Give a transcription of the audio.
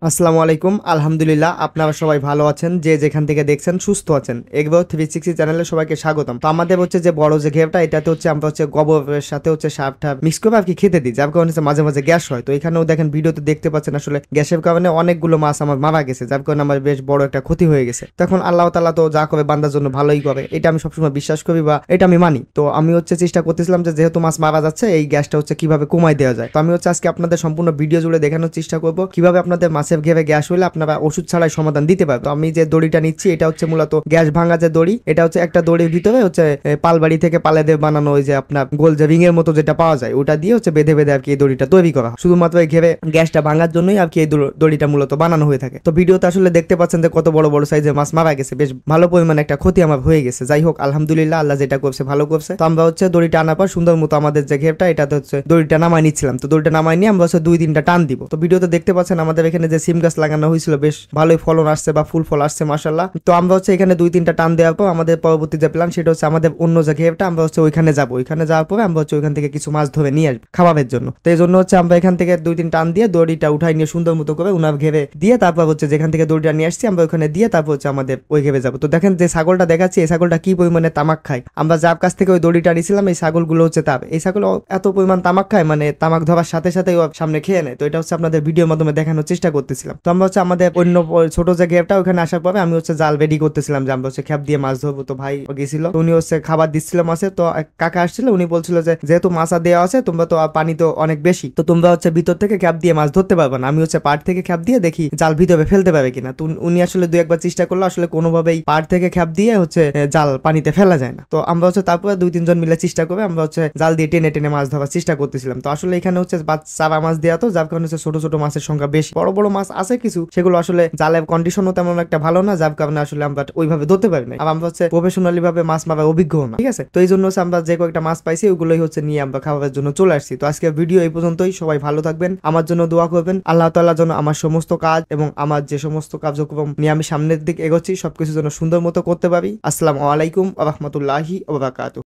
আসসালামু আলাইকুম। আলহামদুলিল্লাহ আপনারা সবাই ভালো আছেন, যে যেখান থেকে দেখছেন সুস্থ আছেন। এগবো 360 চ্যানেলে সবাইকে স্বাগতম। তো আমাদের হচ্ছে যে বড় যে ঘেরটা, এটাতে হচ্ছে আমরা হচ্ছে গোবরের সাথে হচ্ছে সাপটা মিক্স করে আর কি খেতে দিই, যার কারণে হচ্ছে মাঝে মাঝে গ্যাস হয়। তো এখানেও দেখেন ভিডিওতে দেখতে পাচ্ছেন আসলে গ্যাসের কারণে অনেকগুলো মাছ আমার মারা গেছে, যার কারণে আমার বেশ বড় একটা ক্ষতি হয়ে গেছে। তখন আল্লাহ তাআলা তো যা করে বান্দার জন্য ভালোই করে, এটা আমি সবসময় বিশ্বাস করি বা এটা আমি মানি। তো আমি হচ্ছে চেষ্টা করতেছিলাম যে যেহেতু মাছ মারা যাচ্ছে, এই গ্যাসটা হচ্ছে কিভাবে কমাই দেওয়া যায়। তো আমি হচ্ছে আজকে আপনাদের সম্পূর্ণ ভিডিও জুড়ে দেখানোর চেষ্টা করবো কিভাবে আপনাদের মাছের ঘেরে গ্যাস হলে আপনারা ওষুধ ছাড়াই সমাধান দিতে পারবে। তো আমি যে দড়িটা নিচ্ছি এটা হচ্ছে মূলত গ্যাস ভাঙা যে দড়ি, এটা হচ্ছে একটা দড়ির ভিতরে হচ্ছে পালবাড়ি থেকে পালেদের বানানো ওই যে আপনার গোল যে রিং এর মতো যেটা পাওয়া যায়, ওটা দিয়ে হচ্ছে বেঁধে বেঁধে আর কি এই দড়িটা তৈরি করা হয়। শুধুমাত্র এই ঘেরে গ্যাসটা ভাঙার জন্যই আর কি এই দড়িটা মূলত বানানো হয়ে থাকে। তো ভিডিওতে আসলে দেখতে পাচ্ছেন যে কত বড় বড় সাইজের মাছ মারা গেছে, বেশ ভালো পরিমাণে একটা ক্ষতি আমার হয়ে গেছে। যাই হোক, আলহামদুলিল্লাহ, আল্লাহ যেটা করছে ভালো করছে। তো আমরা হচ্ছে দড়িটা আনার পর সুন্দর মতো আমাদের যে ঘেরটা, এটাতে হচ্ছে দড়িটা নামাই নিচ্ছিলাম। তো দড়িটা নামাই নিয়ে আমরা হচ্ছে 2-3টা টান দিব। তো ভিডিওতে দেখতে পাচ্ছেন আমাদের এখানে যে সিম গাছ লাগানো হয়েছিল, বেশ ভালোই ফলন আসছে বা ফুল ফল আসছে মাশাআল্লাহ। তো আমরা হচ্ছে এখানে 2-3টা টান দেওয়ার পর আমাদের পরবর্তী যে প্ল্যান সেটা হচ্ছে আমাদের অন্য যে ঘেরটা, আমরা হচ্ছে ওইখানে যাবো। ওইখানে যাওয়ার পরে আমরা হচ্ছে ওইখান থেকে কিছু মাছ ধরে নিয়ে আসবো খাবারের জন্য। তো এই জন্য হচ্ছে আমরা এখান থেকে 2-3 টান দিয়ে দড়িটা উঠাই নিয়ে সুন্দর মতো করে উনার ঘেরে দিয়ে তারপর হচ্ছে যেখান থেকে দড়িটা নিয়ে আসছি আমরা ওখানে দিয়ে তারপর হচ্ছে আমাদের ওই ঘেরে যাবো। তো দেখেন যে ছাগলটা দেখাচ্ছি, এই ছাগলটা কি পরিমাণে তামাক খায়। আমরা যার কাছ থেকে ওই দড়িটা নিয়েছিলাম, এই ছাগলগুলো হচ্ছে এই ছাগল এত পরিমাণ তামাক খায়, মানে তামাক ধরার সাথে সাথে সামনে খেয়ে নেয়। তো এটা হচ্ছে আপনাদের ভিডিওর মাধ্যমে দেখানোর চেষ্টা করতেছিলাম। তো আমরা হচ্ছে আমাদের অন্য ছোট যে ঘেরটা ওখানে আসার পরে আমি হচ্ছে জাল রেডি করতেছিলাম যে আমরা হচ্ছে খ্যাপ দিয়ে মাছ ধরবো। তো ভাই গেছিল, তো উনি হচ্ছে খাবার দিচ্ছিল মাছে। তো এক কাকা আসছিল, উনি বলছিল যে যেহেতু মাছ দেওয়া আছে, তোমরা তো পানি তো অনেক বেশি, তো তোমরা হচ্ছে ভিতর থেকে খ্যাপ দিয়ে মাছ ধরতে পারবে না। আমি হচ্ছে পাড় থেকে খ্যাপ দিয়ে দেখি জাল ভিতরে ফেলতে পারবে কিনা। তো উনি আসলে 2-1বার চেষ্টা করলো, আসলে কোনোভাবেই পাড় থেকে খ্যাপ দিয়ে হচ্ছে জাল পানিতে ফেলা যায় না। তো আমরা হচ্ছে তারপরে 2-3 জন মিলে চেষ্টা করে আমরা হচ্ছে জাল দিয়ে টেনে টেনে মাছ ধরার চেষ্টা করতেছিলাম। তো আসলে এখানে হচ্ছে চারা মাছ দেওয়া, তো যার কারণে হচ্ছে ছোট ছোট মাছের সংখ্যা বেশি। বড় বড় মাছ আছে কিছু, সেগুলো আসলে জালের কন্ডিশনও তেমন একটা ভালো না, যার কারণে আসলে আমরা ওইভাবে ধরতে পারি না। আর আমরা হচ্ছে প্রফেশনালি ভাবে মাছ মারার অভিজ্ঞ না, ঠিক আছে। তো এই জন্য হচ্ছে আমরা যে কয়েকটা মাছ পাইছি ওগুলোই হচ্ছে নিয়ে আমরা খাবারের জন্য চলে আসছি। তো আজকে ভিডিও এই পর্যন্তই। সবাই ভালো থাকবেন, আমার জন্য দোয়া করবেন। আল্লাহ তাআলা যেন আমার সমস্ত কাজ এবং আমার যে সমস্ত কার্যক্রম নিয়ে আমি সামনের দিকে এগোচ্ছি সবকিছু যেন সুন্দর মতো করতে পারি। আসসালামু আলাইকুম ওয়া রাহমাতুল্লাহি ওয়া বারাকাতুহু।